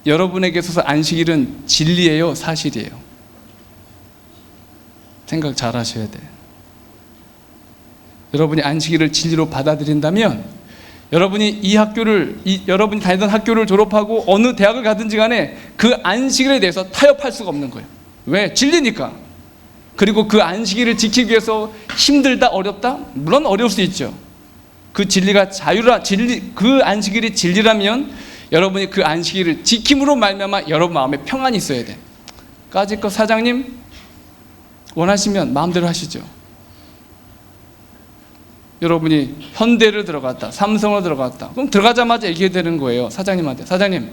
여러분에게 있어서 안식일은 진리예요, 사실이에요? 생각 잘 하셔야 돼요. 여러분이 안식일을 진리로 받아들인다면 여러분이 여러분이 다니던 학교를 졸업하고 어느 대학을 가든지 간에 그 안식일에 대해서 타협할 수가 없는 거예요. 왜? 진리니까. 그리고 그 안식일을 지키기 위해서 힘들다, 어렵다? 물론 어려울 수 있죠. 그 진리가 그 안식일이 진리라면 여러분이 그 안식일을 지킴으로 말미암아 여러분 마음에 평안이 있어야 돼. 까짓 사장님 원하시면 마음대로 하시죠. 여러분이 현대를 들어갔다, 삼성을 들어갔다, 그럼 들어가자마자 얘기해야 되는 거예요. 사장님한테, 사장님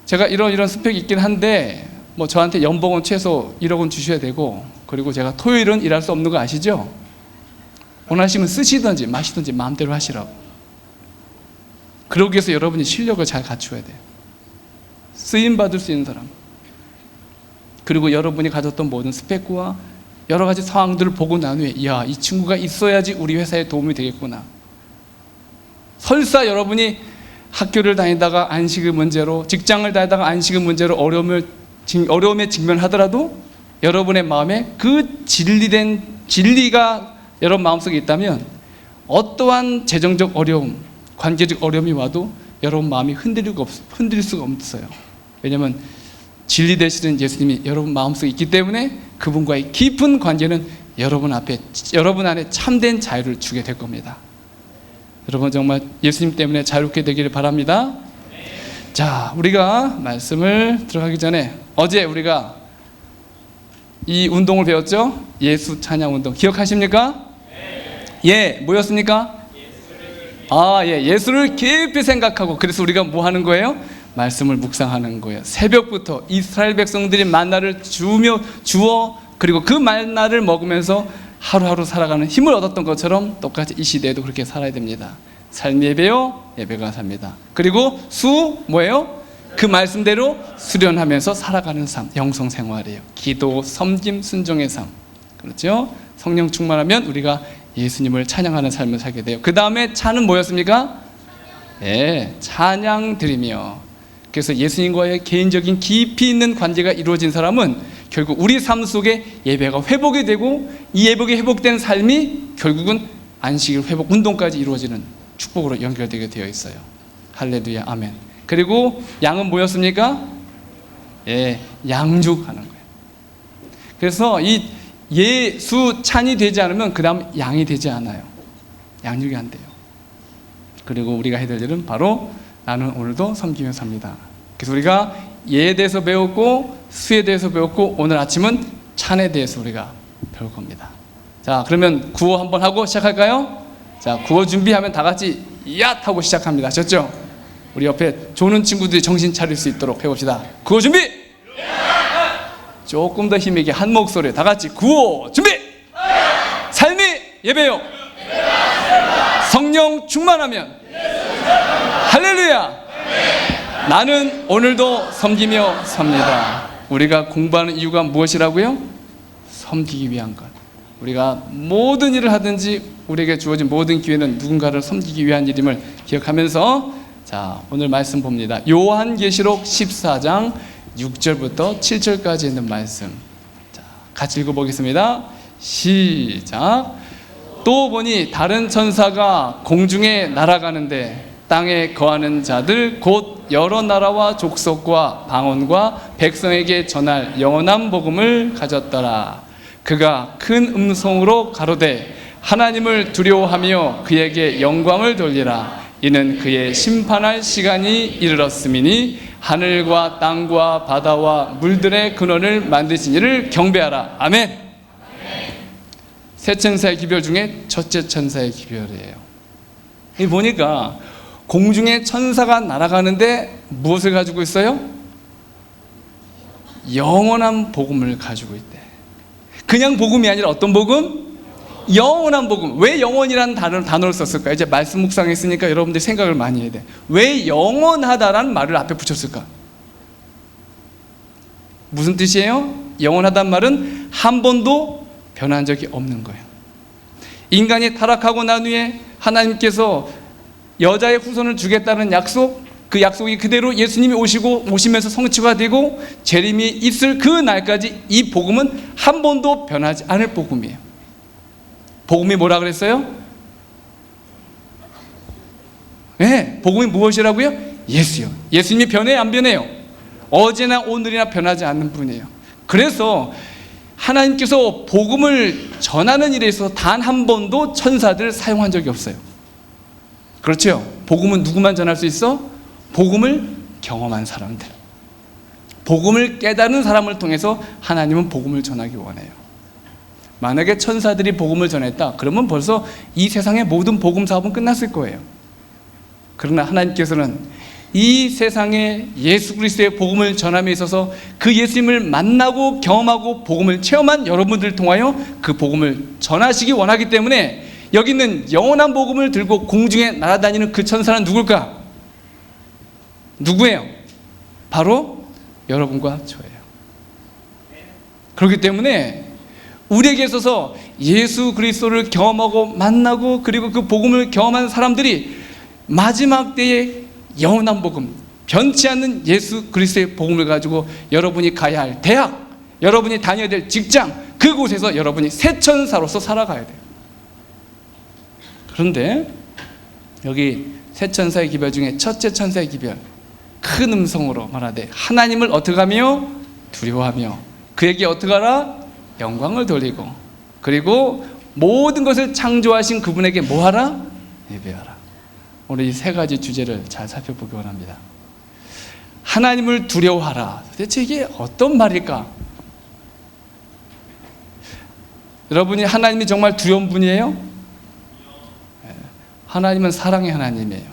제가 이런 스펙이 있긴 한데 뭐 저한테 연봉은 최소 1억 원 주셔야 되고, 그리고 제가 토요일은 일할 수 없는 거 아시죠? 원하시면 쓰시든지 마시든지 마음대로 하시라고. 그러기 위해서 여러분이 실력을 잘 갖추어야 돼요. 쓰임받을 수 있는 사람, 그리고 여러분이 가졌던 모든 스펙과 여러 가지 상황들을 보고 난 후에 이야, 이 친구가 있어야지 우리 회사에 도움이 되겠구나. 설사 여러분이 학교를 다니다가 안식일 문제로, 직장을 다니다가 안식일 문제로 어려움에 직면하더라도 여러분의 마음에 그 진리가 여러분 마음속에 있다면 어떠한 재정적 어려움, 관계적 어려움이 와도 여러분 마음이 흔들릴 수가 없어요. 왜냐하면 진리 되시는 예수님이 여러분 마음속에 있기 때문에 그분과의 깊은 관계는 여러분 안에 참된 자유를 주게 될 겁니다. 여러분 정말 예수님 때문에 자유롭게 되기를 바랍니다. 자, 우리가 말씀을 들어가기 전에 어제 우리가 이 운동을 배웠죠? 예수 찬양 운동 기억하십니까? 예, 뭐였습니까? 예수를 깊이 생각하고, 그래서 우리가 뭐 하는 거예요? 말씀을 묵상하는 거예요. 새벽부터 이스라엘 백성들이 만나를 주어 그리고 그 만나를 먹으면서 하루하루 살아가는 힘을 얻었던 것처럼 똑같이 이 시대에도 그렇게 살아야 됩니다. 삶 예배요, 예배가 삽니다. 그리고 뭐예요? 그 말씀대로 수련하면서 살아가는 삶, 영성 생활이에요. 기도, 섬김, 순종의 삶. 그렇죠? 성령 충만하면 우리가 예수님을 찬양하는 삶을 살게 돼요. 그 다음에 차는 뭐였습니까? 네, 찬양 드리며. 그래서 예수님과의 개인적인 깊이 있는 관계가 이루어진 사람은 결국 우리 삶 속에 예배가 회복이 되고, 이 예배가 회복된 삶이 결국은 안식일 회복 운동까지 이루어지는 축복으로 연결되게 되어 있어요. 할렐루야, 아멘. 그리고 양은 뭐였습니까? 예, 양육하는 거예요. 그래서 이 예수 찬이 되지 않으면 그 다음 양이 되지 않아요. 양육이 안 돼요. 그리고 우리가 해야 될 일은 바로 나는 오늘도 섬기며 삽니다. 그래서 우리가 예에 대해서 배웠고 수에 대해서 배웠고, 오늘 아침은 찬에 대해서 우리가 배울 겁니다. 자, 그러면 구호 한번 하고 시작할까요? 자, 구호 준비하면 다 같이 얏 하고 시작합니다. 아셨죠? 우리 옆에 조는 친구들이 정신 차릴 수 있도록 해봅시다. 구호 준비! 조금 더 힘있게 한 목소리에 다 같이 구호 준비! 삶이 예배요, 성령 충만하면 할렐루야, 나는 오늘도 섬기며 삽니다. 우리가 공부하는 이유가 무엇이라고요? 섬기기 위한 것. 우리가 모든 일을 하든지 우리에게 주어진 모든 기회는 누군가를 섬기기 위한 일임을 기억하면서, 자, 오늘 말씀 봅니다. 요한계시록 14장 6절부터 7절까지 있는 말씀. 자, 같이 읽어보겠습니다. 시작. 또 보니 다른 천사가 공중에 날아가는데 땅에 거하는 자들 곧 여러 나라와 족속과 방언과 백성에게 전할 영원한 복음을 가졌더라. 그가 큰 음성으로 가로되 하나님을 두려워하며 그에게 영광을 돌리라. 이는 그의 심판할 시간이 이르렀음이니 하늘과 땅과 바다와 물들의 근원을 만드신 이를 경배하라. 아멘. 세 천사의 기별 중에 첫째 천사의 기별이에요. 이 보니까 공중에 천사가 날아가는데 무엇을 가지고 있어요? 영원한 복음을 가지고 있대. 그냥 복음이 아니라 어떤 복음? 영원한 복음. 왜 영원이라는 단어를 썼을까? 이제 말씀 묵상했으니까 여러분들이 생각을 많이 해야 돼. 왜 영원하다라는 말을 앞에 붙였을까? 무슨 뜻이에요? 영원하다는 말은 한 번도 변한 적이 없는 거예요. 인간이 타락하고 난 후에 하나님께서 여자의 후손을 주겠다는 약속, 그 약속이 그대로 예수님이 오시면서 성취가 되고 재림이 있을 그 날까지 이 복음은 한 번도 변하지 않을 복음이에요. 복음이 뭐라 그랬어요? 네, 복음이 무엇이라고요? 예수요. 예수님이 변해요, 안 변해요? 어제나 오늘이나 변하지 않는 분이에요. 그래서 하나님께서 복음을 전하는 일에 있어서 단 한 번도 천사들을 사용한 적이 없어요. 그렇죠? 복음은 누구만 전할 수 있어? 복음을 경험한 사람들, 복음을 깨달은 사람을 통해서 하나님은 복음을 전하기 원해요. 만약에 천사들이 복음을 전했다 그러면 벌써 이 세상의 모든 복음 사업은 끝났을 거예요. 그러나 하나님께서는 이 세상에 예수 그리스도의 복음을 전함에 있어서 그 예수님을 만나고 경험하고 복음을 체험한 여러분들을 통하여 그 복음을 전하시기 원하기 때문에 여기 있는 영원한 복음을 들고 공중에 날아다니는 그 천사는 누굴까? 누구예요? 바로 여러분과 저예요. 그렇기 때문에 우리에게 있어서 예수 그리스도를 경험하고 만나고 그리고 그 복음을 경험한 사람들이 마지막 때에 영원한 복음, 변치 않는 예수 그리스도의 복음을 가지고 여러분이 가야 할 대학, 여러분이 다녀야 될 직장, 그곳에서 여러분이 새 천사로서 살아가야 돼요. 그런데 여기 새 천사의 기별 중에 첫째 천사의 기별, 큰 음성으로 말하되 하나님을 어떻게 하며? 두려워하며 그에게 어떻게 하라? 영광을 돌리고 그리고 모든 것을 창조하신 그분에게 뭐하라? 예배하라. 오늘 이 세 가지 주제를 잘 살펴보기 원합니다. 하나님을 두려워하라. 대체 이게 어떤 말일까? 여러분이 하나님이 정말 두려운 분이에요? 하나님은 사랑의 하나님이에요.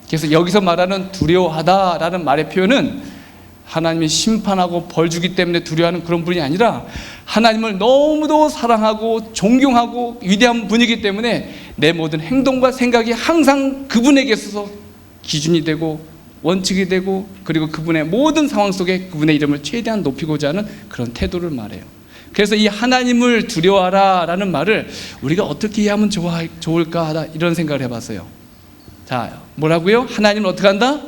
그래서 여기서 말하는 두려워하다라는 말의 표현은 하나님이 심판하고 벌 주기 때문에 두려워하는 그런 분이 아니라 하나님을 너무도 사랑하고 존경하고 위대한 분이기 때문에 내 모든 행동과 생각이 항상 그분에게 있어서 기준이 되고 원칙이 되고 그리고 그분의 모든 상황 속에 그분의 이름을 최대한 높이고자 하는 그런 태도를 말해요. 그래서 이 하나님을 두려워하라 라는 말을 우리가 어떻게 이해하면 좋을까 하다 이런 생각을 해봤어요. 자, 뭐라고요? 하나님을 어떻게 한다?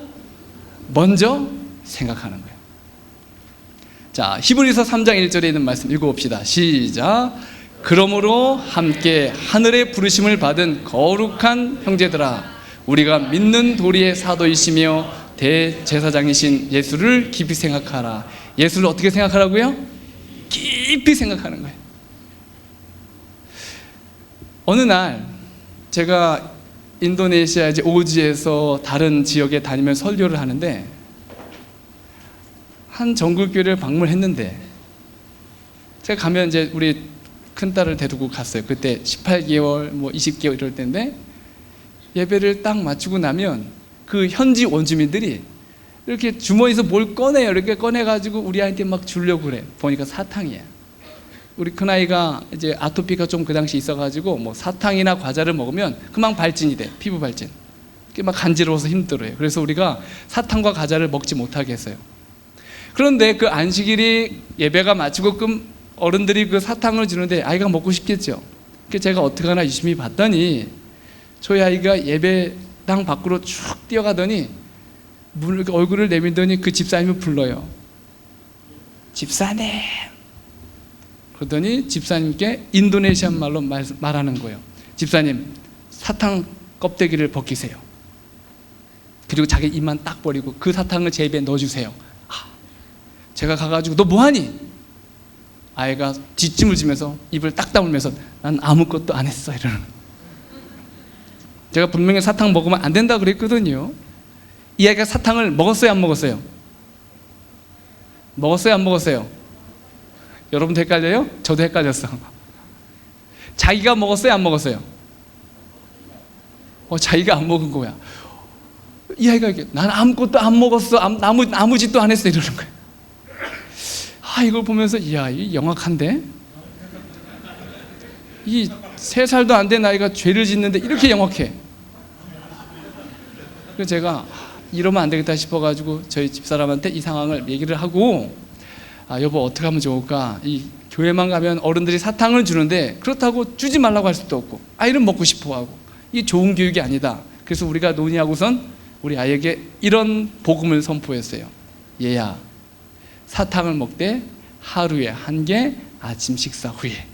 먼저 생각하는 거예요. 자, 히브리서 3장 1절에 있는 말씀 읽어봅시다. 시작. 그러므로 함께 하늘의 부르심을 받은 거룩한 형제들아, 우리가 믿는 도리의 사도이시며 대제사장이신 예수를 깊이 생각하라. 예수를 어떻게 생각하라고요? 깊이 생각하는 거예요. 어느 날 제가 인도네시아 이제 오지에서 다른 지역에 다니면 설교를 하는데 한 정글교회를 방문했는데 제가 가면 이제 우리 큰딸을 데리고 갔어요. 그때 18개월 뭐 20개월 이럴 때인데 예배를 딱 마치고 나면 그 현지 원주민들이 이렇게 주머니에서 뭘 꺼내요. 이렇게 꺼내가지고 우리 아이한테 막 주려고 그래. 보니까 사탕이야. 우리 큰아이가 이제 아토피가 좀 그 당시 있어가지고 뭐 사탕이나 과자를 먹으면 금방 발진이 돼. 피부 발진. 그게 막 간지러워서 힘들어요. 그래서 우리가 사탕과 과자를 먹지 못하게 했어요. 그런데 그 안식일이 예배가 마치고 어른들이 그 사탕을 주는데 아이가 먹고 싶겠죠. 그래서 제가 어떻게 하나 유심히 봤더니 저희 아이가 예배당 밖으로 쭉 뛰어가더니 얼굴을 내밀더니 그 집사님을 불러요. 집사님. 그러더니 집사님께 인도네시안 말로 말하는 거예요. 집사님, 사탕 껍데기를 벗기세요. 그리고 자기 입만 딱 버리고 그 사탕을 제 입에 넣어주세요. 제가 가가지고 너 뭐하니? 아이가 뒷짐을 지면서 입을 딱 다물면서 난 아무것도 안 했어 이러는. 제가 분명히 사탕 먹으면 안 된다 그랬거든요. 이 아이가 사탕을 먹었어요, 안 먹었어요? 먹었어요, 안 먹었어요? 여러분도 헷갈려요? 저도 헷갈렸어. 자기가 먹었어요, 안 먹었어요? 자기가 안 먹은 거야. 이 아이가 이렇게 난 아무것도 안 먹었어, 아무 짓도 안 했어 이러는 거야. 이걸 보면서 이야, 이 영악한데? 이 3살도 안 된 아이가 죄를 짓는데 이렇게 영악해. 그래서 제가 이러면 안 되겠다 싶어가지고 저희 집사람한테 이 상황을 얘기를 하고 여보 어떻게 하면 좋을까? 이 교회만 가면 어른들이 사탕을 주는데 그렇다고 주지 말라고 할 수도 없고 아이는 먹고 싶어 하고 이게 좋은 교육이 아니다. 그래서 우리가 논의하고선 우리 아이에게 이런 복음을 선포했어요. 얘야, 사탕을 먹되 하루에 1개 아침 식사 후에.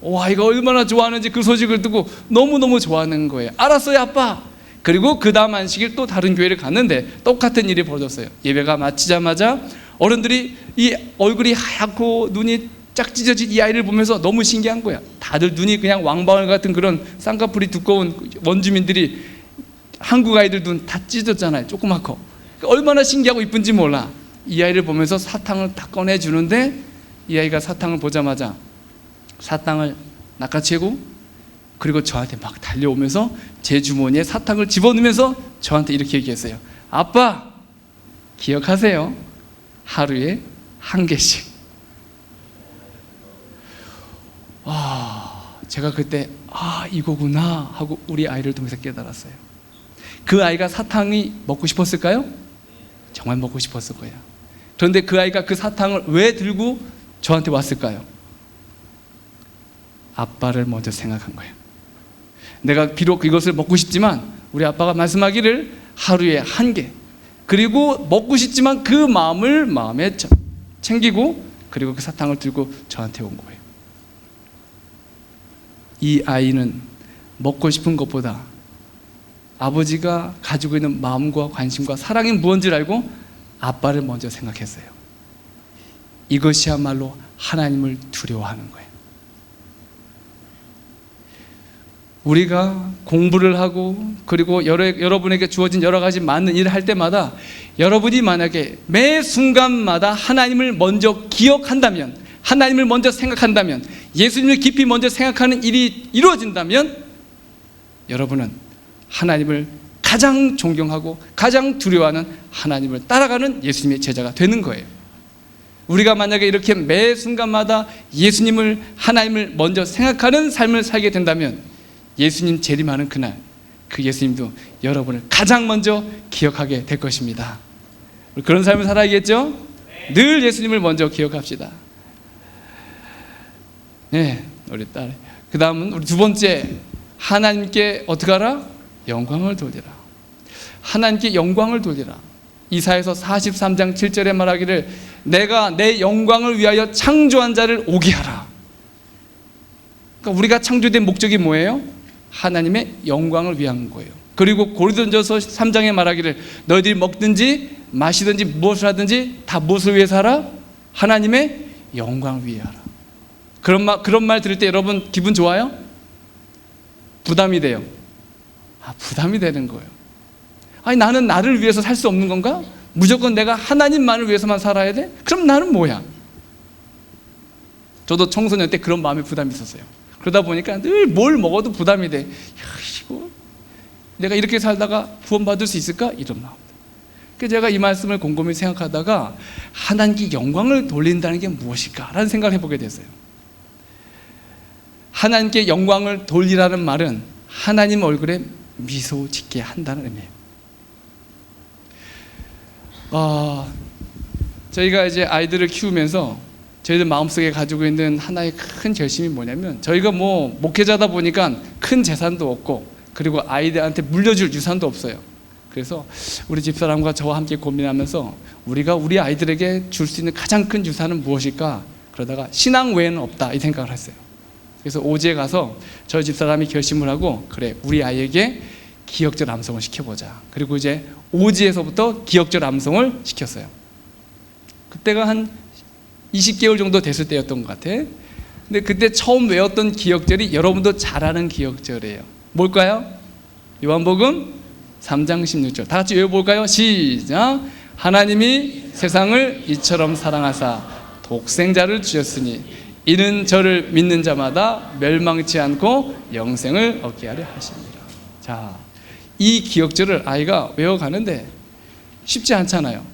와, 아이가 얼마나 좋아하는지 그 소식을 듣고 너무너무 좋아하는 거예요. 알았어요, 아빠. 그리고 그 다음 안식일 또 다른 교회를 갔는데 똑같은 일이 벌어졌어요. 예배가 마치자마자 어른들이 이 얼굴이 하얗고 눈이 짝 찢어진 이 아이를 보면서 너무 신기한 거야. 다들 눈이 그냥 왕방울 같은 그런 쌍꺼풀이 두꺼운 원주민들이 한국 아이들 눈 다 찢어졌잖아요. 조그맣고. 얼마나 신기하고 이쁜지 몰라. 이 아이를 보면서 사탕을 다 꺼내주는데 이 아이가 사탕을 보자마자 사탕을 낚아채고 그리고 저한테 막 달려오면서 제 주머니에 사탕을 집어넣으면서 저한테 이렇게 얘기했어요. 아빠, 기억하세요? 하루에 1개씩. 제가 그때 이거구나 하고 우리 아이를 통해서 깨달았어요. 그 아이가 사탕이 먹고 싶었을까요? 정말 먹고 싶었을 거예요. 그런데 그 아이가 그 사탕을 왜 들고 저한테 왔을까요? 아빠를 먼저 생각한 거예요. 내가 비록 이것을 먹고 싶지만 우리 아빠가 말씀하기를 하루에 1개, 그리고 먹고 싶지만 그 마음을 마음에 챙기고 그리고 그 사탕을 들고 저한테 온 거예요. 이 아이는 먹고 싶은 것보다 아버지가 가지고 있는 마음과 관심과 사랑이 무엇인지를 알고 아빠를 먼저 생각했어요. 이것이야말로 하나님을 두려워하는 거예요. 우리가 공부를 하고 그리고 여러분에게 주어진 여러 가지 많은 일을 할 때마다 여러분이 만약에 매 순간마다 하나님을 먼저 기억한다면, 하나님을 먼저 생각한다면, 예수님을 깊이 먼저 생각하는 일이 이루어진다면 여러분은 하나님을 가장 존경하고 가장 두려워하는 하나님을 따라가는 예수님의 제자가 되는 거예요. 우리가 만약에 이렇게 매 순간마다 예수님을, 하나님을 먼저 생각하는 삶을 살게 된다면 예수님 재림하는 그날 그 예수님도 여러분을 가장 먼저 기억하게 될 것입니다. 그런 삶을 살아야겠죠? 늘 예수님을 먼저 기억합시다. 네, 우리 딸. 그 다음은 우리 두 번째, 하나님께 어떻게 하라? 영광을 돌리라. 하나님께 영광을 돌리라. 이사야서 43장 7절에 말하기를 내가 내 영광을 위하여 창조한 자를 오게 하라. 그러니까 우리가 창조된 목적이 뭐예요? 하나님의 영광을 위한 거예요. 그리고 고린도전서 3장에 말하기를 너희들이 먹든지 마시든지 무엇을 하든지 다 무엇을 위해서 하라? 하나님의 영광을 위해 하라. 그런 말 들을 때 여러분 기분 좋아요? 부담이 돼요. 부담이 되는 거예요. 아니, 나는 나를 위해서 살 수 없는 건가? 무조건 내가 하나님만을 위해서만 살아야 돼? 그럼 나는 뭐야? 저도 청소년 때 그런 마음에 부담이 있었어요. 그러다 보니까 늘 뭘 먹어도 부담이 돼. 이거 내가 이렇게 살다가 구원받을 수 있을까? 이런 마음. 그래서 제가 이 말씀을 곰곰이 생각하다가 하나님께 영광을 돌린다는 게 무엇일까? 라는 생각을 해보게 됐어요. 하나님께 영광을 돌리라는 말은 하나님 얼굴에 미소 짓게 한다는 의미예요. 저희가 이제 아이들을 키우면서 저희들 마음속에 가지고 있는 하나의 큰 결심이 뭐냐면, 저희가 목회자다 보니까 큰 재산도 없고 그리고 아이들한테 물려줄 유산도 없어요. 그래서 우리 집사람과 저와 함께 고민하면서 우리가 우리 아이들에게 줄 수 있는 가장 큰 유산은 무엇일까? 그러다가 신앙 외에는 없다 이 생각을 했어요. 그래서 오지에 가서 저희 집사람이 결심을 하고, 그래 우리 아이에게 기억절 암송을 시켜보자. 그리고 이제 오지에서부터 기억절 암송을 시켰어요. 그때가 한 20개월 정도 됐을 때였던 것 같아. 근데 그때 처음 외웠던 기억절이 여러분도 잘 아는 기억절이에요. 뭘까요? 요한복음 3장 16절. 다 같이 외워볼까요? 시작. 하나님이 세상을 이처럼 사랑하사 독생자를 주셨으니 이는 저를 믿는 자마다 멸망치 않고 영생을 얻게 하려 하십니다. 자, 이 기억절을 아이가 외워가는데 쉽지 않잖아요.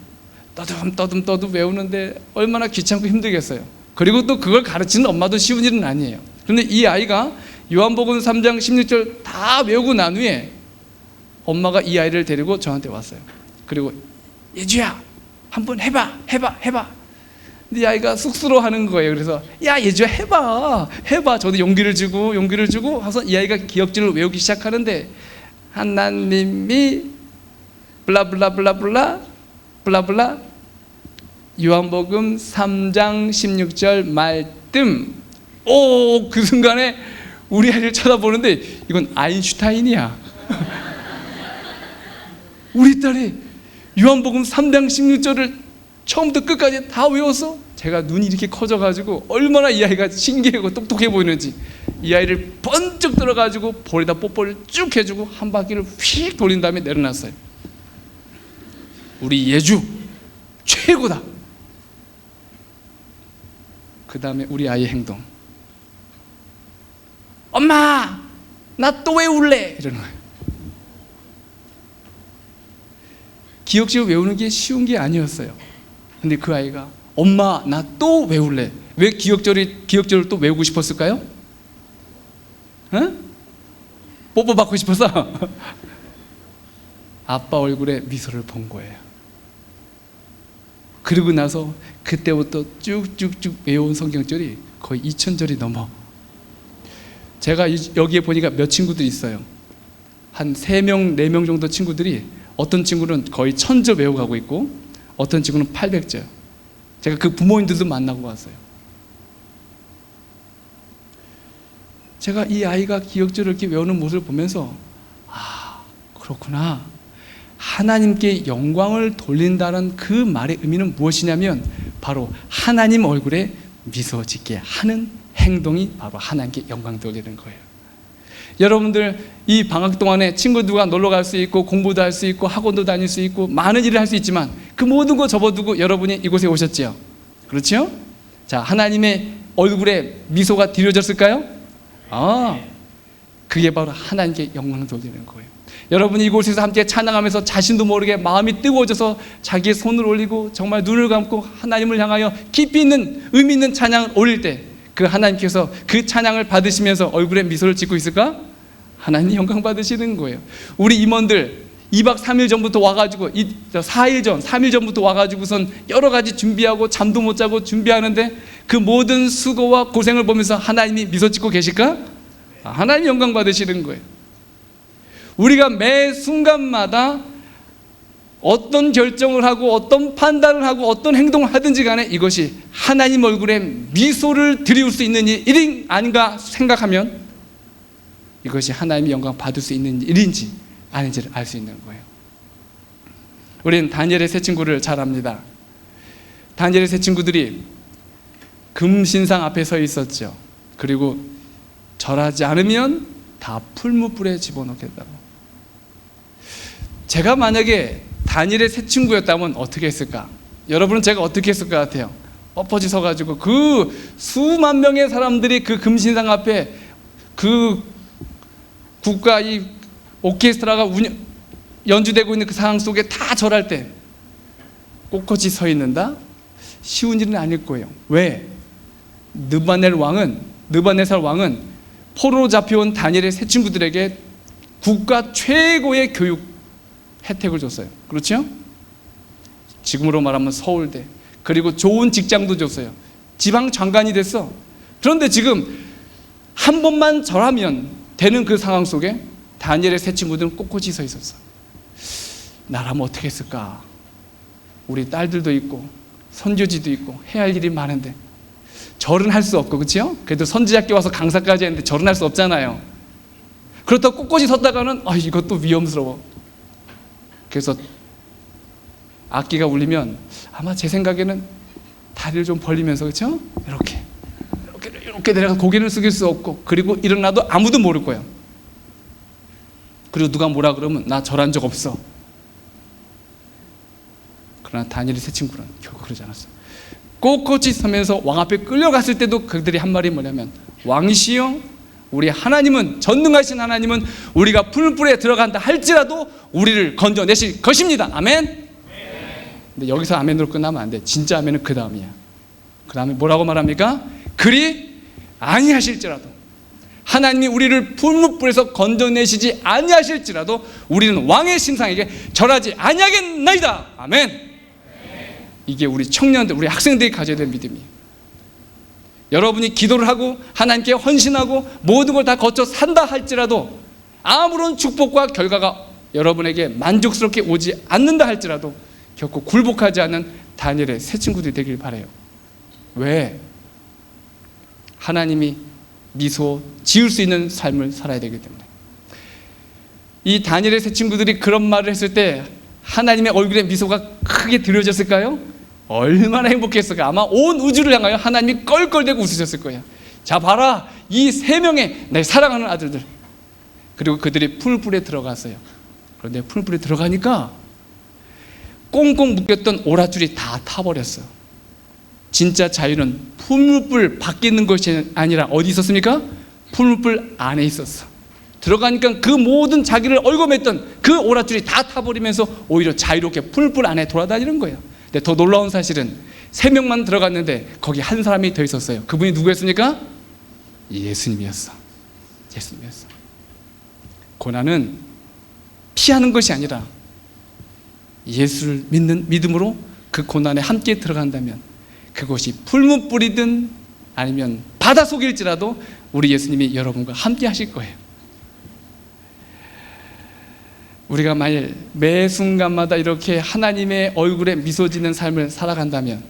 떠듬 외우는데 얼마나 귀찮고 힘들겠어요. 그리고 또 그걸 가르치는 엄마도 쉬운 일은 아니에요. 그런데 이 아이가 요한복음 3장 16절 다 외우고 난 후에 엄마가 이 아이를 데리고 저한테 왔어요. 그리고 예주야 한번 해봐. 근데 이 아이가 쑥스러워하는 거예요. 그래서 야 예주야 해봐. 저도 용기를 주고 해서 이 아이가 기억절을 외우기 시작하는데, 하나님이 블라블라블라블라 블라블라 요한복음 3장 16절 말씀. 오, 그 순간에 우리 아이를 쳐다보는데 이건 아인슈타인이야. 우리 딸이 요한복음 3장 16절을 처음부터 끝까지 다 외웠어. 제가 눈이 이렇게 커져가지고 얼마나 이 아이가 신기하고 똑똑해 보이는지 이 아이를 번쩍 들어가지고 볼에다 뽀뽀를 쭉 해주고 한 바퀴를 휙 돌린 다음에 내려놨어요. 우리 예주 최고다. 그 다음에 우리 아이의 행동. 엄마 나 또 외울래 이러는 거예요. 기억지어 외우는 게 쉬운 게 아니었어요. 근데 그 아이가 엄마 나 또 외울래. 왜 기억절을 또 외우고 싶었을까요? 응? 뽀뽀 받고 싶어서? 아빠 얼굴에 미소를 본 거예요. 그리고 나서 그때부터 쭉쭉쭉 외운 성경절이 거의 2000절이 넘어. 제가 여기에 보니까 몇 친구들이 있어요. 한 3명, 4명 정도 친구들이 어떤 친구는 거의 1000절 외워가고 있고 어떤 친구는 800절. 제가 그 부모님들도 만나고 왔어요. 제가 이 아이가 기억절을 이렇게 외우는 모습을 보면서 아, 그렇구나. 하나님께 영광을 돌린다는 그 말의 의미는 무엇이냐면 바로 하나님 얼굴에 미소 짓게 하는 행동이 바로 하나님께 영광 돌리는 거예요. 여러분들 이 방학 동안에 친구들과 놀러 갈 수 있고 공부도 할 수 있고 학원도 다닐 수 있고 많은 일을 할 수 있지만 그 모든 거 접어두고 여러분이 이곳에 오셨지요. 그렇죠? 자, 하나님의 얼굴에 미소가 드려졌을까요? 그게 바로 하나님께 영광을 돌리는 거예요. 여러분이 이곳에서 함께 찬양하면서 자신도 모르게 마음이 뜨거워져서 자기의 손을 올리고 정말 눈을 감고 하나님을 향하여 깊이 있는 의미 있는 찬양을 올릴 때 그 하나님께서 그 찬양을 받으시면서 얼굴에 미소를 짓고 있을까? 하나님 영광 받으시는 거예요. 우리 임원들 2박 3일 전부터 와가지고 3일 전부터 와가지고선 여러 가지 준비하고 잠도 못 자고 준비하는데 그 모든 수고와 고생을 보면서 하나님이 미소 짓고 계실까? 하나님 영광 받으시는 거예요. 우리가 매 순간마다 어떤 결정을 하고 어떤 판단을 하고 어떤 행동을 하든지 간에 이것이 하나님 얼굴에 미소를 드릴 수 있는 일이 아닌가 생각하면 이것이 하나님의 영광 받을 수 있는 일인지 아닌지를 알 수 있는 거예요. 우리는 다니엘의 세 친구를 잘 압니다. 다니엘의 세 친구들이 금신상 앞에 서 있었죠. 그리고 절하지 않으면 다 풀무불에 집어넣겠다고. 제가 만약에 다니엘의 세 친구였다면 어떻게 했을까? 여러분은 제가 어떻게 했을 것 같아요? 뻣뻣이 서가지고 그 수만 명의 사람들이 그 금신상 앞에 그 국가 이 오케스트라가 연주되고 있는 그 상황 속에 다 절할 때 꼿꼿이 서 있는다? 쉬운 일은 아닐 거예요. 왜? 느부갓네살 왕은 포로로 잡혀온 다니엘의 세 친구들에게 국가 최고의 교육 혜택을 줬어요. 그렇죠? 지금으로 말하면 서울대, 그리고 좋은 직장도 줬어요. 지방 장관이 됐어. 그런데 지금 한 번만 절하면 되는 그 상황 속에 다니엘의 세 친구들은 꼿꼿이 서 있었어. 나라면 어떻게 했을까? 우리 딸들도 있고 선교지도 있고 해야 할 일이 많은데 절은 할 수 없고, 그렇죠? 그래도 선지자께 와서 강사까지 했는데 절은 할 수 없잖아요. 그렇다고 꼿꼿이 섰다가는 이것도 위험스러워. 그래서 악기가 울리면 아마 제 생각에는 다리를 좀 벌리면서, 그렇죠? 이렇게 내려가 고개를 숙일 수 없고, 그리고 일어나도 아무도 모를 거예요. 그리고 누가 뭐라 그러면 나 절한 적 없어. 그러나 다니엘의 세 친구는 결국 그러지 않았어요. 꼿꼿이 서면서 왕 앞에 끌려갔을 때도 그들이 한 말이 뭐냐면, 왕이시여, 우리 하나님은, 전능하신 하나님은 우리가 풀불에 들어간다 할지라도 우리를 건져내실 것입니다. 아멘. 근데 여기서 아멘으로 끝나면 안 돼. 진짜 아멘은 그 다음이야. 그 다음에 뭐라고 말합니까? 그리 아니하실지라도, 하나님이 우리를 풀무불에서 건져내시지 아니하실지라도 우리는 왕의 신상에게 절하지 아니하겠나이다. 아멘. 이게 우리 청년들, 우리 학생들이 가져야 될 믿음이에요. 여러분이 기도를 하고 하나님께 헌신하고 모든 걸 다 거쳐 산다 할지라도 아무런 축복과 결과가 여러분에게 만족스럽게 오지 않는다 할지라도 결코 굴복하지 않는 다니엘의 새 친구들이 되길 바라요. 왜? 하나님이 미소 지을 수 있는 삶을 살아야 되기 때문에. 이 다니엘의 새 친구들이 그런 말을 했을 때 하나님의 얼굴에 미소가 크게 드려졌을까요? 얼마나 행복했을까. 아마 온 우주를 향하여 하나님이 껄껄대고 웃으셨을 거예요. 자 봐라, 이 3명의 내 사랑하는 아들들. 그리고 그들이 풀불에 들어갔어요. 그런데 풀불에 들어가니까 꽁꽁 묶였던 오랏줄이 다 타버렸어요. 진짜 자유는 풀불 밖에 있는 것이 아니라 어디 있었습니까? 풀불 안에 있었어. 들어가니까 그 모든 자기를 얽어맸던 그 오랏줄이 다 타버리면서 오히려 자유롭게 풀불 안에 돌아다니는 거예요. 근데 더 놀라운 사실은 3명만 들어갔는데 거기 한 사람이 더 있었어요. 그분이 누구였습니까? 예수님이었어. 예수님이었어. 고난은 피하는 것이 아니라 예수를 믿는 믿음으로 그 고난에 함께 들어간다면 그것이 풀무불이든 아니면 바다 속일지라도 우리 예수님이 여러분과 함께 하실 거예요. 우리가 만일 매 순간마다 이렇게 하나님의 얼굴에 미소 짓는 삶을 살아간다면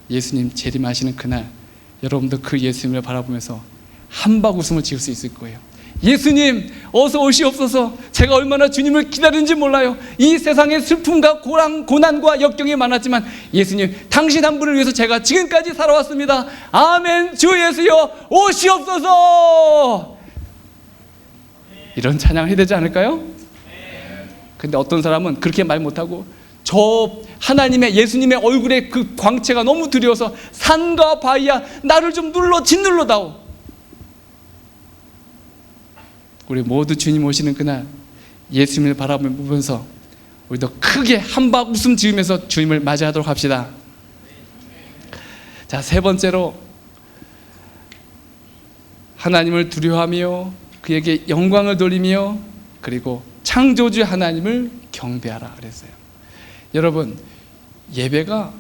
예수님 재림하시는 그날 여러분도 그 예수님을 바라보면서 한박 웃음을 지을 수 있을 거예요. 예수님 어서 오시옵소서. 제가 얼마나 주님을 기다리는지 몰라요. 이 세상의 슬픔과 고난과 역경이 많았지만 예수님 당신 한 분을 위해서 제가 지금까지 살아왔습니다. 아멘. 주 예수여 오시옵소서. 이런 찬양을 해야 되지 않을까요? 근데 어떤 사람은 그렇게 말 못하고 저 하나님의 예수님의 얼굴에 그 광채가 너무 두려워서 산과 바위야 나를 좀 짓눌러다오. 우리 모두 주님 오시는 그날 예수님을 바라보면서 우리도 크게 한박 웃음 지으면서 주님을 맞이하도록 합시다. 자, 3번째로 하나님을 두려워하며 그에게 영광을 돌리며 그리고 창조주 하나님을 경배하라 그랬어요. 여러분, 예배가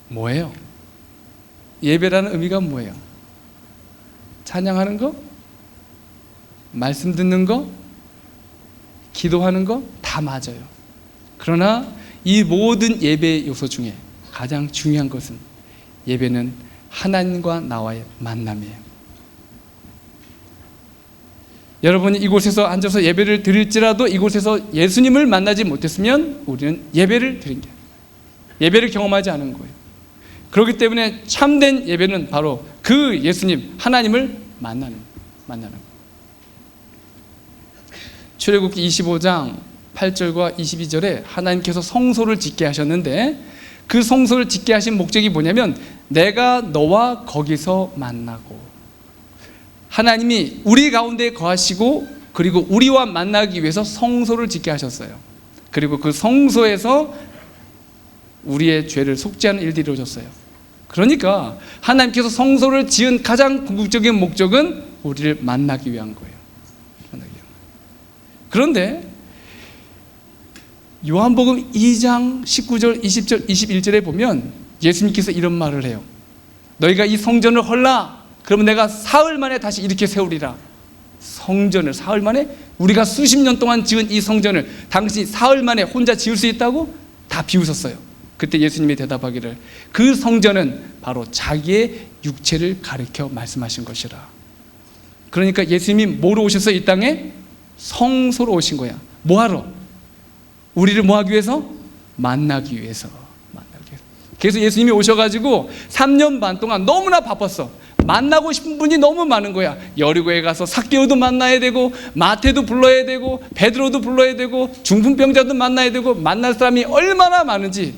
뭐예요? 예배라는 의미가 뭐예요? 찬양하는 거? 말씀 듣는 거? 기도하는 거? 다 맞아요. 그러나 이 모든 예배의 요소 중에 가장 중요한 것은 예배는 하나님과 나와의 만남이에요. 여러분이 이곳에서 앉아서 예배를 드릴지라도 이곳에서 예수님을 만나지 못했으면 우리는 예배를 드린 게 예배를 경험하지 않은 거예요. 그렇기 때문에 참된 예배는 바로 그 예수님 하나님을 만나는 거예요. 출애굽기 25장 8절과 22절에 하나님께서 성소를 짓게 하셨는데 그 성소를 짓게 하신 목적이 뭐냐면 내가 너와 거기서 만나고 하나님이 우리 가운데 거하시고 그리고 우리와 만나기 위해서 성소를 짓게 하셨어요. 그리고 그 성소에서 우리의 죄를 속죄하는 일들이 이루어졌어요. 그러니까 하나님께서 성소를 지은 가장 궁극적인 목적은 우리를 만나기 위한 거예요. 그런데 요한복음 2장 19절, 20절, 21절에 보면 예수님께서 이런 말을 해요. 너희가 이 성전을 헐라. 그러면 내가 사흘 만에 다시 이렇게 세우리라. 성전을 사흘 만에? 우리가 수십 년 동안 지은 이 성전을 당신이 사흘 만에 혼자 지을 수 있다고? 다 비웃었어요. 그때 예수님이 대답하기를 그 성전은 바로 자기의 육체를 가리켜 말씀하신 것이라. 그러니까 예수님이 뭐로 오셔서 이 땅에? 성소로 오신 거야. 뭐하러? 우리를 뭐하기 위해서? 만나기 위해서. 그래서 예수님이 오셔가지고 3년 반 동안 너무나 바빴어. 만나고 싶은 분이 너무 많은 거야. 여리고에 가서 삭개오도 만나야 되고 마태도 불러야 되고 베드로도 불러야 되고 중풍병자도 만나야 되고 만날 사람이 얼마나 많은지.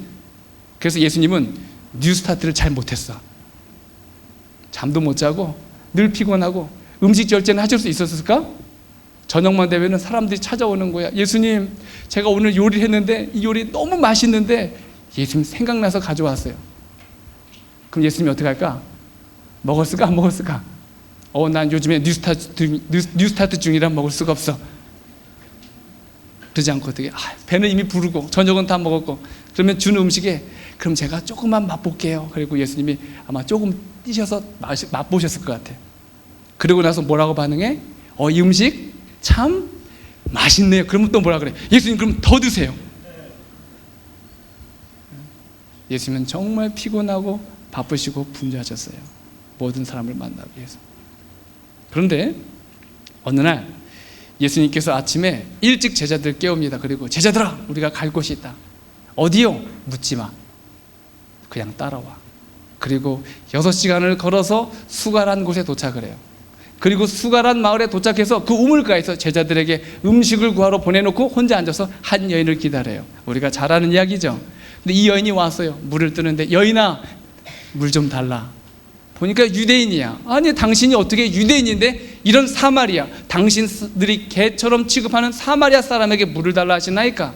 그래서 예수님은 뉴스타트를 잘 못했어. 잠도 못 자고 늘 피곤하고 음식 절제는 하실 수 있었을까? 저녁만 되면 사람들이 찾아오는 거야. 예수님, 제가 오늘 요리를 했는데 이 요리 너무 맛있는데 예수님 생각나서 가져왔어요. 그럼 예수님이 어떻게 할까? 먹었을까? 안 먹었을까? 난 요즘에 뉴스타트 중이라 먹을 수가 없어. 그러지 않고 어떻게? 배는 이미 부르고 저녁은 다 먹었고 그러면 주는 음식에 그럼 제가 조금만 맛볼게요. 그리고 예수님이 아마 조금 뛰셔서 맛보셨을 것 같아. 그러고 나서 뭐라고 반응해? 이 음식 참 맛있네요. 그러면 또 뭐라 그래? 예수님 그럼 더 드세요. 예수님은 정말 피곤하고 바쁘시고 분주하셨어요. 모든 사람을 만나기 위해서. 그런데 어느 날 예수님께서 아침에 일찍 제자들 깨웁니다. 그리고 제자들아, 우리가 갈 곳이 있다. 어디요? 묻지 마. 그냥 따라와. 그리고 6시간을 걸어서 수가란 곳에 도착을 해요. 그리고 수가란 마을에 도착해서 그 우물가에서 제자들에게 음식을 구하러 보내놓고 혼자 앉아서 한 여인을 기다려요. 우리가 잘 아는 이야기죠. 근데 이 여인이 왔어요. 물을 뜨는데, 여인아, 물 좀 달라. 보니까 유대인이야. 아니, 당신이 어떻게 유대인인데 이런 사마리아, 당신들이 개처럼 취급하는 사마리아 사람에게 물을 달라 하시나이까?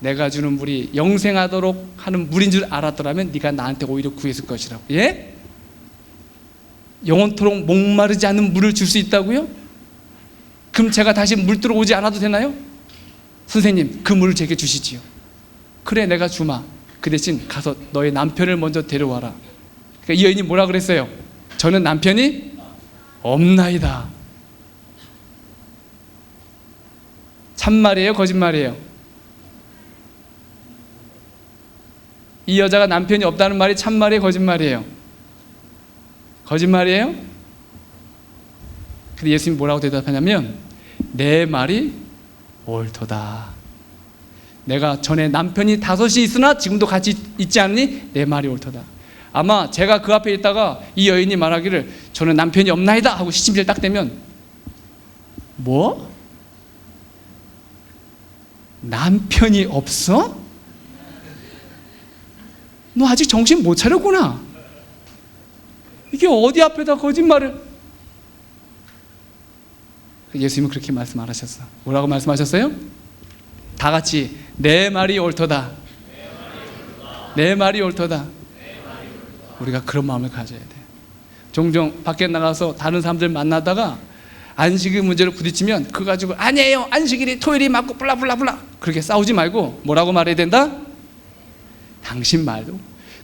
내가 주는 물이 영생하도록 하는 물인 줄 알았더라면 네가 나한테 오히려 구했을 것이라고. 예? 영원토록 목마르지 않은 물을 줄 수 있다고요? 그럼 제가 다시 물 들어오지 않아도 되나요? 선생님, 그 물을 제게 주시지요. 그래, 내가 주마. 그 대신 가서 너의 남편을 먼저 데려와라. 그러니까 이 여인이 뭐라 그랬어요? 저는 남편이 없나이다. 참말이에요? 거짓말이에요? 이 여자가 남편이 없다는 말이 참말이에요? 거짓말이에요? 거짓말이에요? 근데 예수님이 뭐라고 대답하냐면, 내 말이 옳도다. 내가 전에 남편이 5이 있으나 지금도 같이 있지 않으니 내 말이 옳도다. 아마 제가 그 앞에 있다가 이 여인이 말하기를 저는 남편이 없나이다 하고 시침질 딱 대면, 뭐? 남편이 없어? 너 아직 정신 못 차렸구나. 이게 어디 앞에다 거짓말을. 예수님은 그렇게 말씀 안 하셨어. 뭐라고 말씀하셨어요? 다 같이 내 말이 옳도다. 내 말이 옳도다. 우리가 그런 마음을 가져야 돼. 종종 밖에 나가서 다른 사람들 만나다가 안식일 문제로 부딪히면 그거 가지고 아니에요, 안식일이 토요일이 맞고 블라블라블라 그렇게 싸우지 말고 뭐라고 말해야 된다? 당신 말도.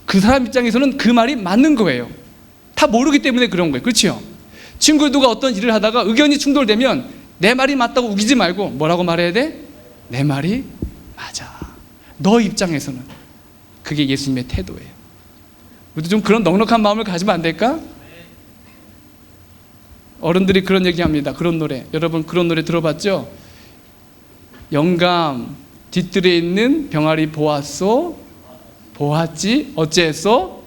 그 사람 입장에서는 그 말이 맞는 거예요. 다 모르기 때문에 그런 거예요. 그렇죠? 친구들과 어떤 일을 하다가 의견이 충돌되면 내 말이 맞다고 우기지 말고 뭐라고 말해야 돼? 내 말이 맞아. 너 입장에서는. 그게 예수님의 태도예요. 우리도 좀 그런 넉넉한 마음을 가지면 안 될까? 어른들이 그런 얘기합니다. 그런 노래, 여러분 그런 노래 들어봤죠? 영감 뒤뜰에 있는 병아리 보았소, 보았지, 어째했소?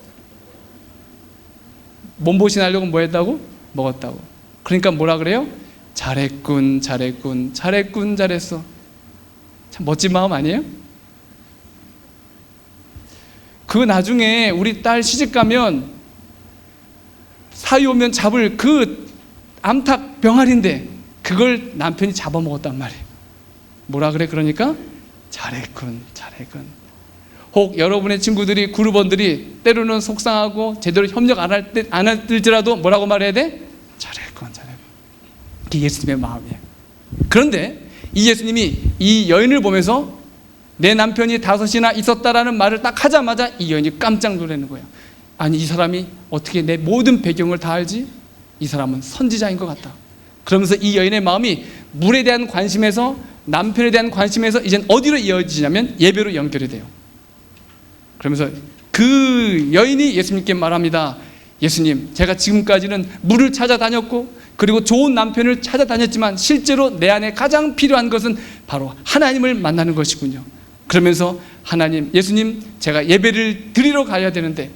몸보신 하려고 뭐 했다고? 먹었다고. 그러니까 뭐라 그래요? 잘했군, 잘했군, 잘했군, 잘했어. 참 멋진 마음 아니에요? 그 나중에 우리 딸 시집 가면 사위 오면 잡을 그 암탉 병아리인데 그걸 남편이 잡아먹었단 말이에요. 뭐라 그래? 그러니까 잘했군, 잘했군. 혹 여러분의 친구들이, 그룹원들이 때로는 속상하고 제대로 협력 안 할지라도 뭐라고 말해야 돼? 잘했군, 잘했군. 그게 예수님의 마음이에요. 그런데 이 예수님이 이 여인을 보면서 내 남편이 5이나 있었다라는 말을 딱 하자마자 이 여인이 깜짝 놀라는 거예요. 아니, 이 사람이 어떻게 내 모든 배경을 다 알지? 이 사람은 선지자인 것 같다. 그러면서 이 여인의 마음이 물에 대한 관심에서, 남편에 대한 관심에서 이젠 어디로 이어지냐면 예배로 연결이 돼요. 그러면서 그 여인이 예수님께 말합니다. 예수님, 제가 지금까지는 물을 찾아다녔고 그리고 좋은 남편을 찾아다녔지만 실제로 내 안에 가장 필요한 것은 바로 하나님을 만나는 것이군요. 그러면서 하나님, 예수님, 제가 예배를 드리러 가야 되는데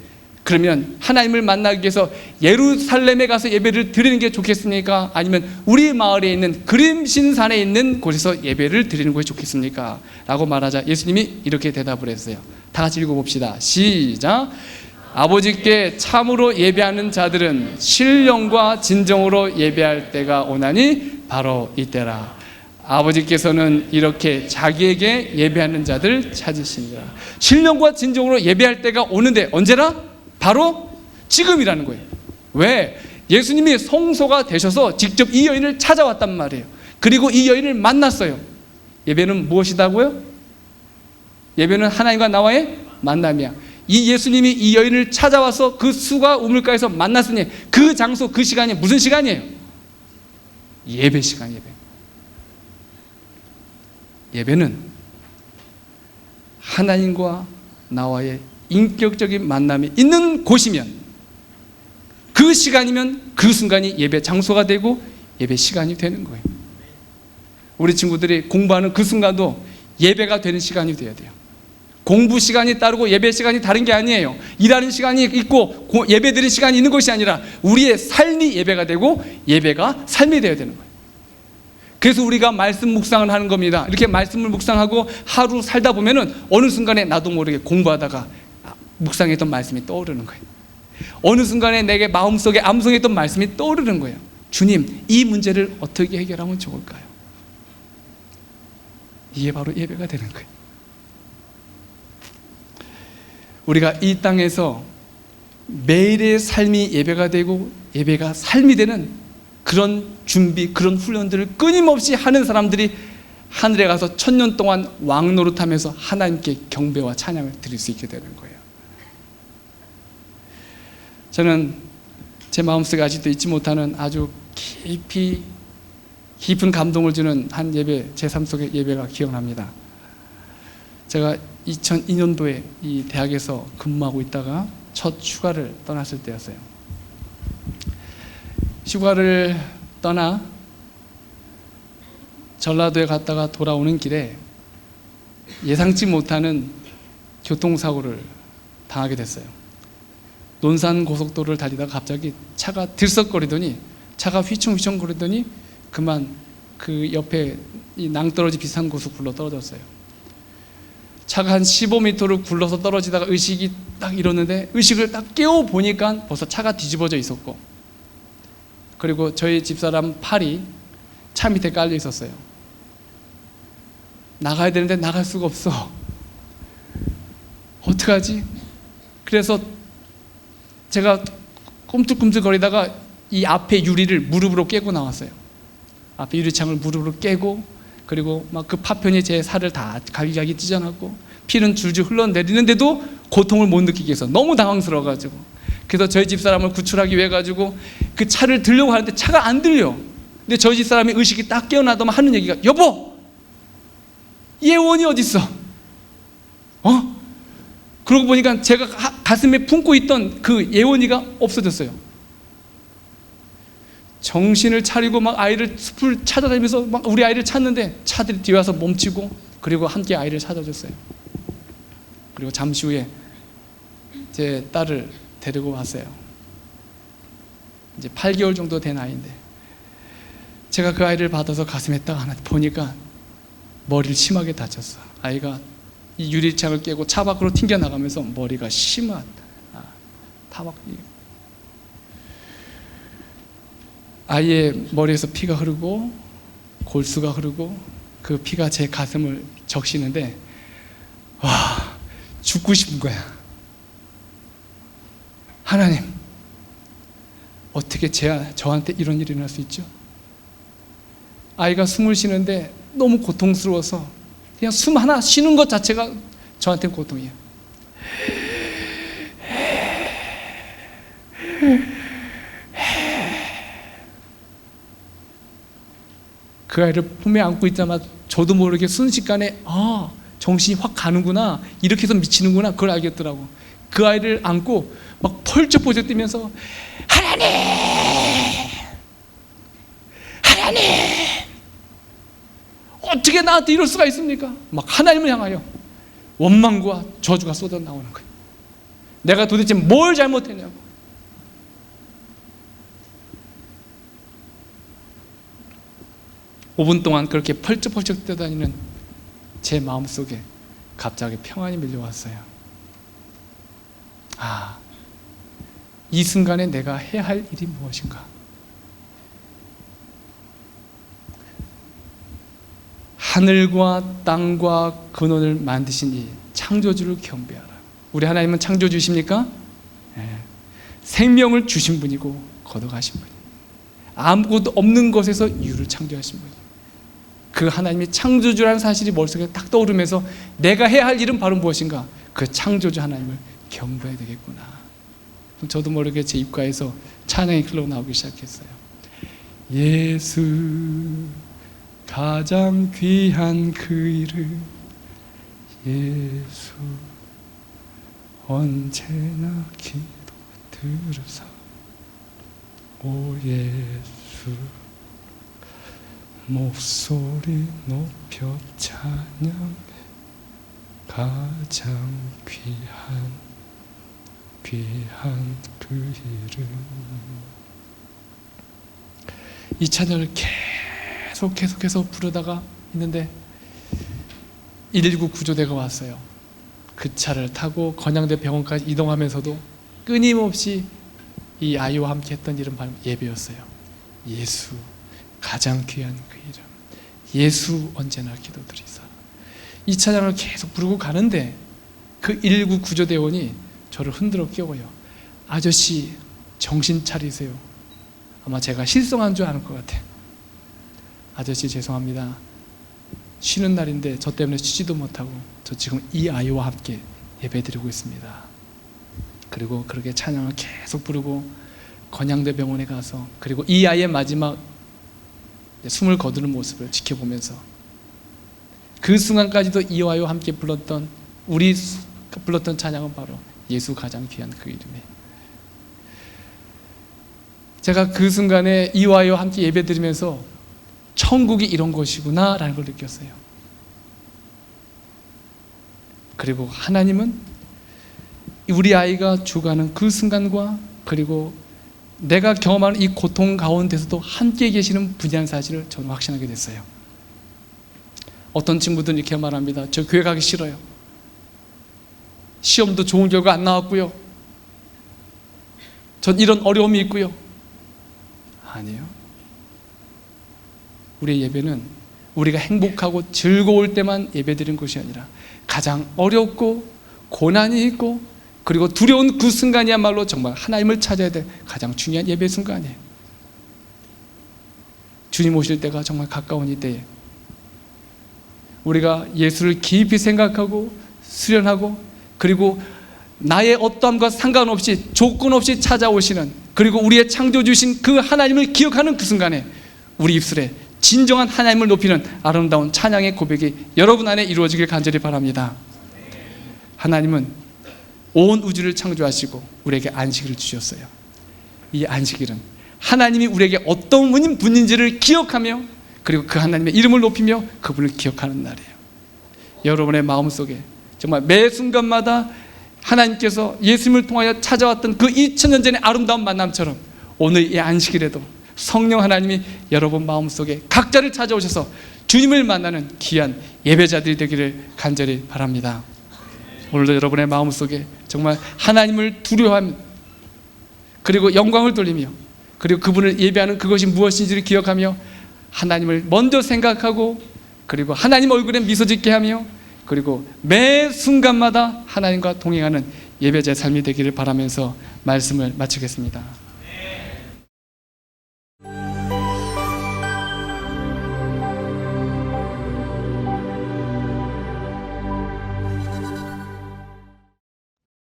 그러면 하나님을 만나기 위해서 예루살렘에 가서 예배를 드리는 게 좋겠습니까? 아니면 우리 마을에 있는 그림신산에 있는 곳에서 예배를 드리는 것이 좋겠습니까? 라고 말하자 예수님이 이렇게 대답을 했어요. 다 같이 읽어봅시다. 시작. 아버지께 참으로 예배하는 자들은 신령과 진정으로 예배할 때가 오나니 바로 이때라. 아버지께서는 이렇게 자기에게 예배하는 자들 찾으시니라. 신령과 진정으로 예배할 때가 오는데 언제라? 바로 지금이라는 거예요. 왜? 예수님이 성소가 되셔서 직접 이 여인을 찾아왔단 말이에요. 그리고 이 여인을 만났어요. 예배는 무엇이다고요? 예배는 하나님과 나와의 만남이야. 이 예수님이 이 여인을 찾아와서 그 수가 우물가에서 만났으니 그 장소, 그 시간이 무슨 시간이에요? 예배 시간, 예배. 예배는 하나님과 나와의 인격적인 만남이 있는 곳이면, 그 시간이면 그 순간이 예배 장소가 되고 예배 시간이 되는 거예요. 우리 친구들이 공부하는 그 순간도 예배가 되는 시간이 돼야 돼요. 공부 시간이 따르고 예배 시간이 다른 게 아니에요. 일하는 시간이 있고 예배 드리는 시간이 있는 것이 아니라 우리의 삶이 예배가 되고 예배가 삶이 되어야 되는 거예요. 그래서 우리가 말씀 묵상을 하는 겁니다. 이렇게 말씀을 묵상하고 하루 살다 보면은 어느 순간에 나도 모르게 공부하다가 묵상했던 말씀이 떠오르는 거예요. 어느 순간에 내게 마음속에 암송했던 말씀이 떠오르는 거예요. 주님, 이 문제를 어떻게 해결하면 좋을까요? 이게 바로 예배가 되는 거예요. 우리가 이 땅에서 매일의 삶이 예배가 되고 예배가 삶이 되는 그런 준비, 그런 훈련들을 끊임없이 하는 사람들이 하늘에 가서 1000년 동안 왕노릇하면서 하나님께 경배와 찬양을 드릴 수 있게 되는 거예요. 저는 제 마음속에 아직도 잊지 못하는 아주 깊은 감동을 주는 한 예배, 제 삶 속의 예배가 기억납니다. 제가 2002년도에 이 대학에서 근무하고 있다가 첫 휴가를 떠났을 때였어요. 휴가를 떠나 전라도에 갔다가 돌아오는 길에 예상치 못하는 교통사고를 당하게 됐어요. 논산 고속도로를 달리다가 갑자기 차가 들썩거리더니, 차가 휘청휘청 거리더니 그만 그 옆에 이 낭떠러지 비슷한 곳으로 굴러 떨어졌어요. 차가 한 15m를 굴러서 떨어지다가 의식이 딱 잃었는데, 의식을 딱 깨워 보니까 벌써 차가 뒤집어져 있었고, 그리고 저희 집사람 팔이 차 밑에 깔려 있었어요. 나가야 되는데 나갈 수가 없어. 어떡하지? 그래서 제가 꿈틀꿈틀 거리다가 이 앞에 유리를 무릎으로 깨고 나왔어요. 앞에 유리창을 무릎으로 깨고, 그리고 막 그 파편이 제 살을 다 갈기갈기 찢어놨고 피는 줄줄 흘러내리는데도 고통을 못 느끼게 해서 너무 당황스러워가지고, 그래서 저희 집사람을 구출하기 위해 가지고 그 차를 들려고 하는데 차가 안 들려. 근데 저희 집사람이 의식이 딱 깨어나더만 하는 얘기가, 여보! 예원이 어딨어? 그러고 보니까 제가 가슴에 품고 있던 그 예원이가 없어졌어요. 정신을 차리고 막 아이를 숲을 찾아다니면서 막 우리 아이를 찾는데 차들이 뒤에 와서 멈추고, 그리고 함께 아이를 찾아줬어요. 그리고 잠시 후에 제 딸을 데리고 왔어요. 이제 8개월 정도 된 아이인데, 제가 그 아이를 받아서 가슴에 딱 하나 보니까 머리를 심하게 다쳤어. 아이가 이 유리창을 깨고 차 밖으로 튕겨나가면서 머리가 심한 아이의 머리에서 피가 흐르고 골수가 흐르고 그 피가 제 가슴을 적시는데, 와, 죽고 싶은 거야. 하나님, 어떻게 저한테 이런 일이 일어날 수 있죠? 아이가 숨을 쉬는데 너무 고통스러워서 그냥 숨 하나 쉬는 것 자체가 저한테는 고통이에요. 그 아이를 품에 안고 있자마자 저도 모르게 순식간에 정신이 확 가는구나, 이렇게 해서 미치는구나, 그걸 알겠더라고. 그 아이를 안고 막 펄쩍펄쩍 뛰면서 하나님! 하나님! 어떻게 나한테 이럴 수가 있습니까? 막 하나님을 향하여 원망과 저주가 쏟아 나오는 거예요. 내가 도대체 뭘 잘못했냐고. (5분) 동안 그렇게 펄쩍펄쩍 뛰어다니는 제 마음속에 갑자기 평안이 밀려왔어요. 이 순간에 내가 해야 할 일이 무엇인가? 하늘과 땅과 근원을 만드신 이 창조주를 경배하라. 우리 하나님은 창조주십니까? 네. 생명을 주신 분이고 거둬가신 분이에요. 아무것도 없는 것에서 인류를 창조하신 분이에요. 그 하나님이 창조주라는 사실이 머릿속에 딱 떠오르면서 내가 해야 할 일은 바로 무엇인가? 그 창조주 하나님을 경배해야 되겠구나. 저도 모르게 제 입가에서 찬양이 흘러나오기 시작했어요. 예수 가장 귀한 그 이름 예수, 언제나 기도 들으사 오 예수, 목소리 높여 찬양해 가장 귀한 그 이름. 이 찬양을 계속해서 부르다가 있는데 119 구조대가 왔어요. 그 차를 타고 건양대 병원까지 이동하면서도 끊임없이 이 아이와 함께 했던 이름 예배였어요. 예수, 가장 귀한 그 이름, 예수 언제나 기도드리사. 이 찬양을 계속 부르고 가는데 그 119 구조대원이 저를 흔들어 깨워요. 아저씨 정신 차리세요. 아마 제가 실성한 줄 아는 것 같아요. 아저씨 죄송합니다. 쉬는 날인데 저 때문에 쉬지도 못하고 저 지금 이 아이와 함께 예배드리고 있습니다. 그리고 그렇게 찬양을 계속 부르고 건양대 병원에 가서 그리고 이 아이의 마지막 숨을 거두는 모습을 지켜보면서 그 순간까지도 이 아이와 함께 불렀던 찬양은 바로 예수 가장 귀한 그 이름에. 제가 그 순간에 이 아이와 함께 예배드리면서 천국이 이런 것이구나 라는 걸 느꼈어요. 그리고 하나님은 우리 아이가 죽어가는 그 순간과 그리고 내가 경험하는 이 고통 가운데서도 함께 계시는 분이라는 사실을 저는 확신하게 됐어요. 어떤 친구들은 이렇게 말합니다. 저 교회 가기 싫어요. 시험도 좋은 결과 안 나왔고요. 전 이런 어려움이 있고요. 아니에요. 우리의 예배는 우리가 행복하고 즐거울 때만 예배드리는 것이 아니라 가장 어렵고 고난이 있고 그리고 두려운 그 순간이야말로 정말 하나님을 찾아야 될 가장 중요한 예배 순간이에요. 주님 오실 때가 정말 가까운 이때에 우리가 예수를 깊이 생각하고 수련하고 그리고 나의 어떠함과 상관없이 조건 없이 찾아오시는 그리고 우리의 창조주신 그 하나님을 기억하는 그 순간에 우리 입술에 진정한 하나님을 높이는 아름다운 찬양의 고백이 여러분 안에 이루어지길 간절히 바랍니다. 하나님은 온 우주를 창조하시고 우리에게 안식일을 주셨어요. 이 안식일은 하나님이 우리에게 어떤 분인지를 기억하며 그리고 그 하나님의 이름을 높이며 그분을 기억하는 날이에요. 여러분의 마음속에 정말 매 순간마다 하나님께서 예수님을 통하여 찾아왔던 그 2000년 전의 아름다운 만남처럼 오늘 이 안식일에도 성령 하나님이 여러분 마음속에 각자를 찾아오셔서 주님을 만나는 귀한 예배자들이 되기를 간절히 바랍니다. 오늘도 여러분의 마음속에 정말 하나님을 두려워하며 그리고 영광을 돌리며 그리고 그분을 예배하는 그것이 무엇인지를 기억하며 하나님을 먼저 생각하고 그리고 하나님 얼굴에 미소 짓게 하며 그리고 매 순간마다 하나님과 동행하는 예배자의 삶이 되기를 바라면서 말씀을 마치겠습니다.